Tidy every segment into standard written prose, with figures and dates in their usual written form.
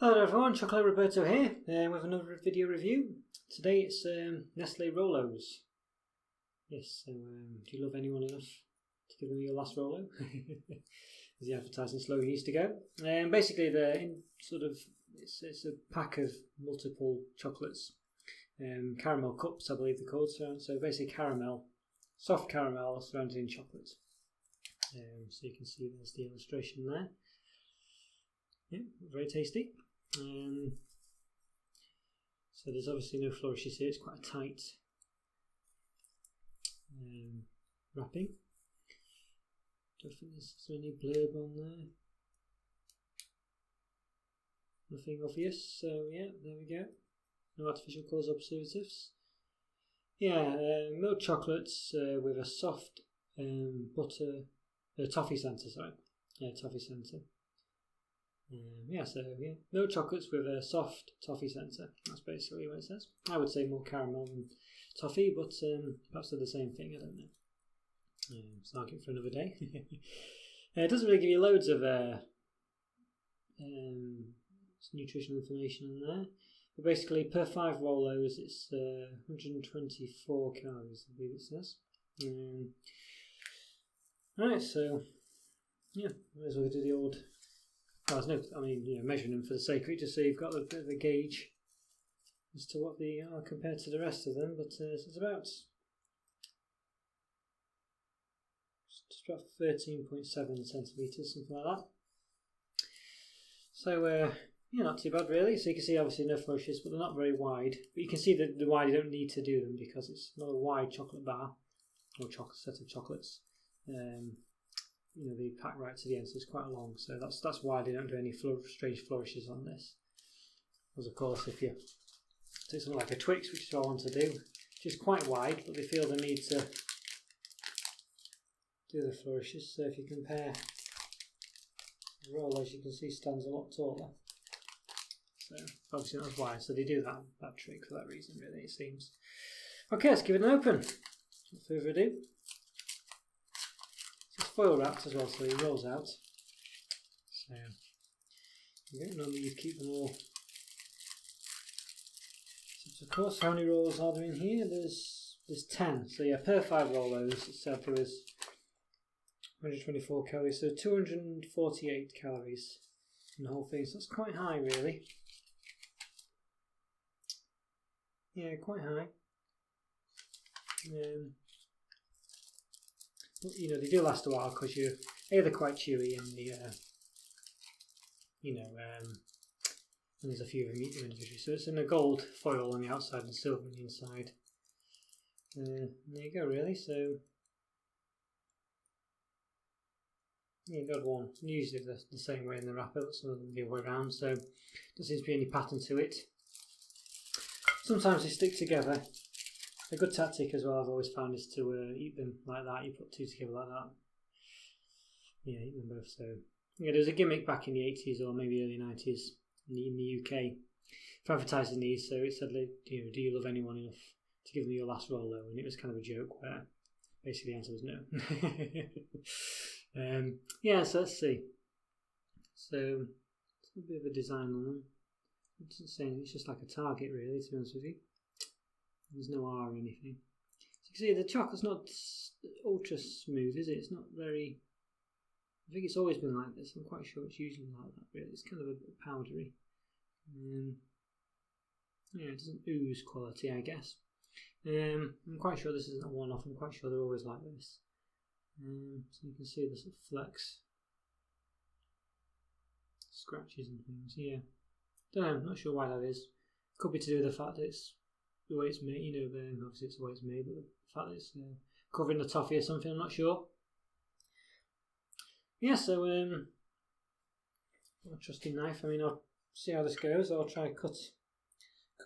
Hello everyone, Chocolo Roberto here with another video review. Today it's Nestlé Rolos. Yes, so do you love anyone enough to give them your last Rolo? As the advertising slogan used to go. Basically they're in it's a pack of multiple chocolates. Caramel cups I believe they're called, so basically caramel, soft caramel surrounded in chocolate. So you can see there's the illustration there. Yeah, very tasty. So there's obviously no flourishes here, it's quite a tight wrapping. Don't think there's any blurb on there. Nothing obvious, so yeah, there we go. No artificial colours or preservatives. Yeah, milk chocolates with a soft toffee centre, sorry. Yeah, toffee centre. Milk chocolates with a soft toffee centre. That's basically what it says. I would say more caramel than toffee, but perhaps they're the same thing, I don't know. It's an argument for another day. It doesn't really give you loads of nutritional information in there. But basically, per 5 Rolos, it's 124 calories, I believe it says. Right, so, yeah, might as well do the old... There's no, measuring them for the sake of it, just so you've got a bit of a gauge as to what they are compared to the rest of them. But it's about 13.7 centimetres, something like that. So not too bad really. So you can see obviously no flourishes, but they're not very wide. But you can see that the wide you don't need to do them because it's not a wide chocolate bar or chocolate set of chocolates. They pack right to the end, so it's quite long. So that's why they don't do any strange flourishes on this. Because of course, if you take something like a Twix, which is what I want to do, which is quite wide, but they feel the need to do the flourishes. So if you compare the Rolo, as you can see, stands a lot taller. So obviously not as wide. So they do that trick for that reason, really, it seems. Okay, let's give it an open. Without further ado. It's foil wrapped as well, so it rolls out. So normally you keep them all. So of course, how many rolls are there in here? There's 10. So yeah, per 5 Rolos, it said there was 124 calories, so 248 calories in the whole thing. So that's quite high, really. Yeah, quite high. But, they do last a while because they're quite chewy and and there's a few of them eat them individually. So it's in a gold foil on the outside and silver on the inside. There you go, really. So yeah, got one. Usually the same way in the wrapper, but some of them the other way around. So there seems to be any pattern to it. Sometimes they stick together. A good tactic as well, I've always found, is to eat them like that. You put two together like that. Yeah, eat them both. So yeah, there was a gimmick back in the 80s or maybe early 90s in the UK for advertising these. So it said, do you love anyone enough to give them your last Rolo? And it was kind of a joke where basically the answer was no. Yeah, so let's see. So it's a bit of a design on them. It doesn't say anything, it's just like a target really, to be honest with you. There's no R or anything. So you can see the chocolate's not ultra smooth, is it? It's not very... I think it's always been like this. I'm quite sure it's usually like that, really. It's kind of a bit powdery. Yeah, it doesn't ooze quality, I guess. I'm quite sure this isn't a one-off. I'm quite sure they're always like this. So you can see the sort of flecks. Scratches and things, yeah. Don't know, I'm not sure why that is. Could be to do with the fact that it's the way it's made, obviously it's the way it's made, but the fact that it's covering the toffee or something, I'm not sure. Yeah, so a trusty knife. I'll see how this goes. I'll try cut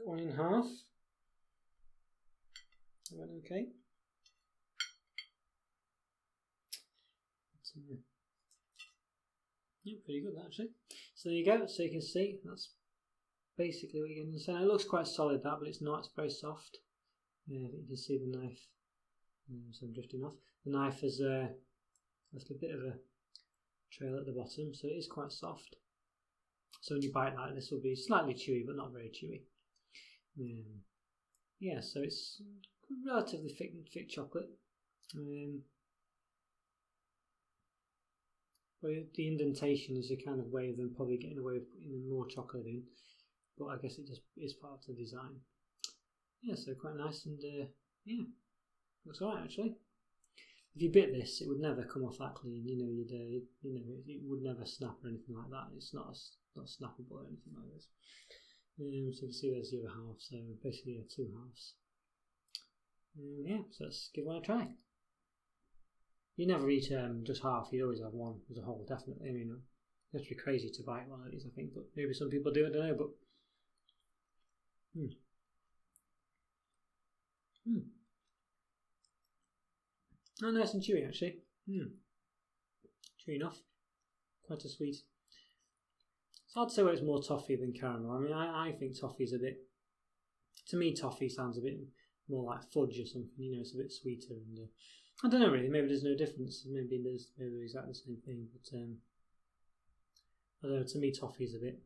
one in half. That went okay. Yeah, pretty good actually. So there you go. So you can see that's basically what you're going to say. It looks quite solid that, but it's not. It's very soft. Yeah, you can see the knife. So I'm drifting off. The knife has left a bit of a trail at the bottom, so it is quite soft. So when you bite that, this will be slightly chewy, but not very chewy. Yeah, so it's relatively thick chocolate. But the indentation is a kind of way of them probably getting away with putting more chocolate in. But I guess it just is part of the design. Yeah, so quite nice, and yeah, looks alright actually. If you bit this, it would never come off that clean. You know, it would never snap or anything like that. It's not snappable or anything like this. So you can see there's the other half. So basically, 2 halves. Yeah, so let's give one a try. You never eat just half. You always have one as a whole. Definitely. I mean, you have to be crazy to bite one of these, I think. But maybe some people do. I don't know. But Oh, nice and chewy actually. Chewy enough. Quite a sweet. It's hard to say whether it's more toffee than caramel. I mean, I think toffee is a bit. To me, toffee sounds a bit more like fudge or something. You know, it's a bit sweeter, and I don't know really. Maybe there's no difference. Maybe they're exactly the same thing. But I don't know. To me, toffee is a bit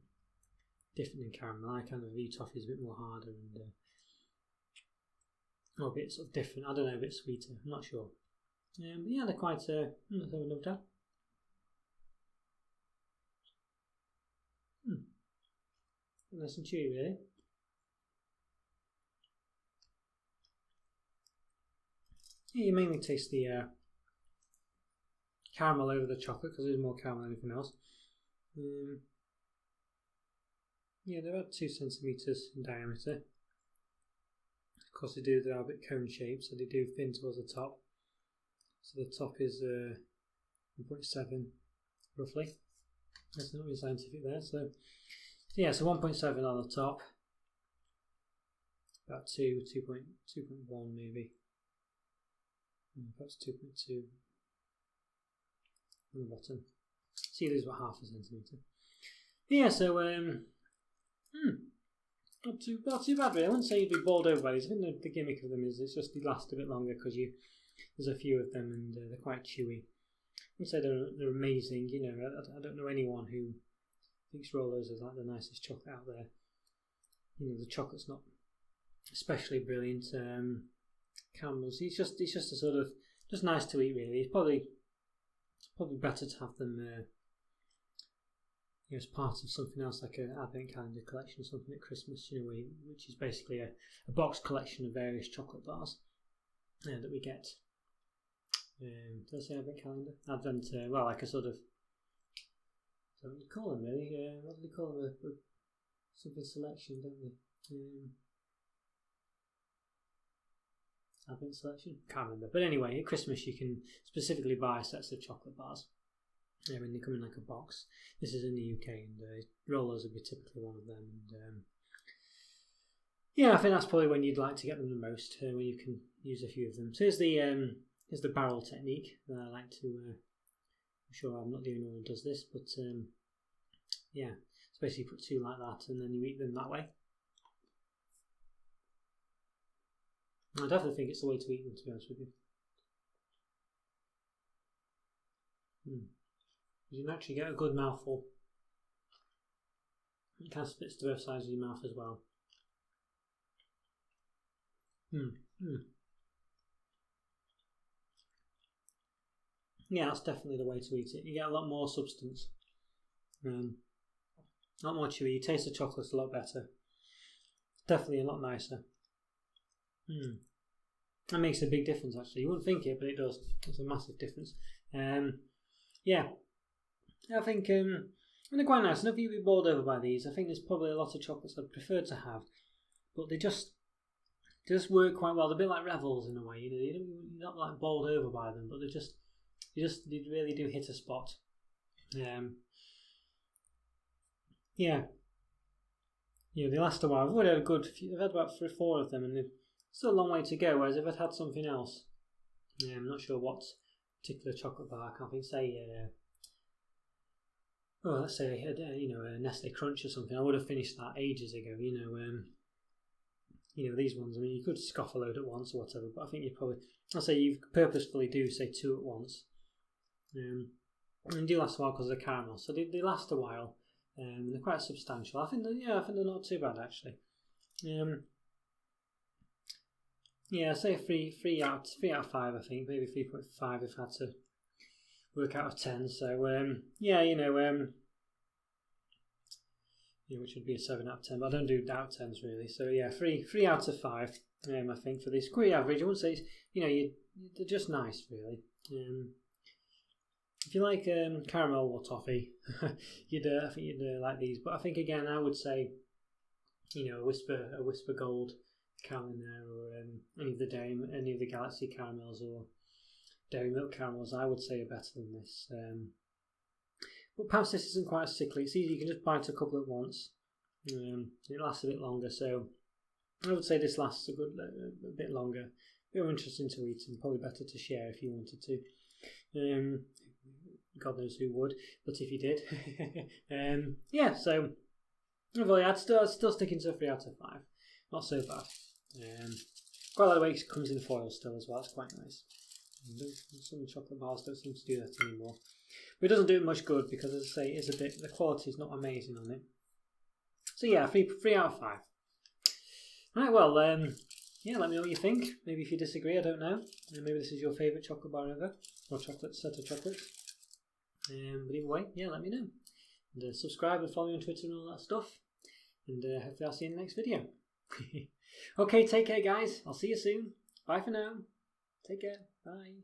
different than caramel. I kind of view toffee as a bit more harder and a bit sort of different. I don't know, a bit sweeter. I'm not sure. Yeah, they're quite. Let's have another try. Nice and chewy, really. Yeah, you mainly taste the caramel over the chocolate because there's more caramel than anything else. Yeah, they're about 2 centimeters in diameter. Of course, they're a bit cone shaped, so they do thin towards the top. So the top is 1.7 roughly. That's not really scientific there. So yeah, so 1.7 on the top, about 2.1 maybe, perhaps 2.2 on the bottom. See, these about 0.5 centimeter. Yeah, so not too bad really. I wouldn't say you'd be bowled over by these. I think the gimmick of them is it's just they last a bit longer because there's a few of them and they're quite chewy. I wouldn't say they're amazing. You know, I don't know anyone who thinks Rolos is like the nicest chocolate out there. You know, the chocolate's not especially brilliant. Caramels, it's just a sort of just nice to eat really. It's probably better to have them as part of something else like an advent calendar collection or something at Christmas. You know, which is basically a box collection of various chocolate bars that we get. Did I say advent calendar? Advent, well, like a sort of. What do you call them really? What do they call them? Something selection, don't they? Advent selection? Can't remember. But anyway, at Christmas you can specifically buy sets of chocolate bars. When they come in like a box. This is in the UK, and Rolos would be typically one of them. And yeah, I think that's probably when you'd like to get them the most, when you can use a few of them. So here's the barrel technique that I like to. I'm sure I'm not the only one who does this, but yeah, so basically you put 2 like that, and then you eat them that way. I definitely think it's the way to eat them, to be honest with you. You can actually get a good mouthful. It kind of splits to both sides of your mouth as well. Yeah, that's definitely the way to eat it. You get a lot more substance. A lot more chewy. You taste the chocolate's a lot better. Definitely a lot nicer. That makes a big difference actually. You wouldn't think it, but it does. It's a massive difference. Yeah. I think they're quite nice. And if you'd be bowled over by these, I think there's probably a lot of chocolates I'd prefer to have, but they just work quite well. They're a bit like Revels in a way. You know, you're not like bowled over by them, but they really do hit a spot. Yeah. You know, they last a while. I've already had I've had about 3 or 4 of them, and they've still a long way to go. Whereas if I'd had something else, I'm not sure what particular chocolate bar. I can't think. Say, let's say I had a Nestlé Crunch or something. I would have finished that ages ago. These ones. I mean, you could scoff a load at once or whatever, but I think I'll say you purposefully do say 2 at once. And do last a while because of the caramel. So they last a while. They're quite substantial. I think they're not too bad actually. Yeah, say 3 out of 5. I think maybe 3.5 if I had to work out of 10. So yeah, which would be a 7 out of 10. But I don't do out 10s really. So yeah, 3 out of 5. I think for this quite average. I wouldn't say they're just nice really. If you like caramel or toffee, I think you'd like these. But I think again, I would say, a whisper gold caramel in there, or any of the Galaxy caramels or Dairy Milk caramels, I would say are better than this. But perhaps this isn't quite as sickly. It's easy, you can just bite a couple at once. It lasts a bit longer, so I would say this lasts a bit longer. A bit more interesting to eat and probably better to share if you wanted to. God knows who would, but if you did. Yeah, so overall, I'd still sticking to a 3 out of 5. Not so bad. Quite like the way it comes in foil still as well. It's quite nice. Some chocolate bars don't seem to do that anymore. But it doesn't do it much good because, as I say, the quality is not amazing on it. So yeah, 3 out of 5. Right, well, yeah, let me know what you think. Maybe if you disagree, I don't know. Maybe this is your favourite chocolate bar ever, or set of chocolates. But either way, yeah, let me know. And subscribe and follow me on Twitter and all that stuff. And hopefully I'll see you in the next video. Okay, take care, guys. I'll see you soon. Bye for now. Take care. Bye.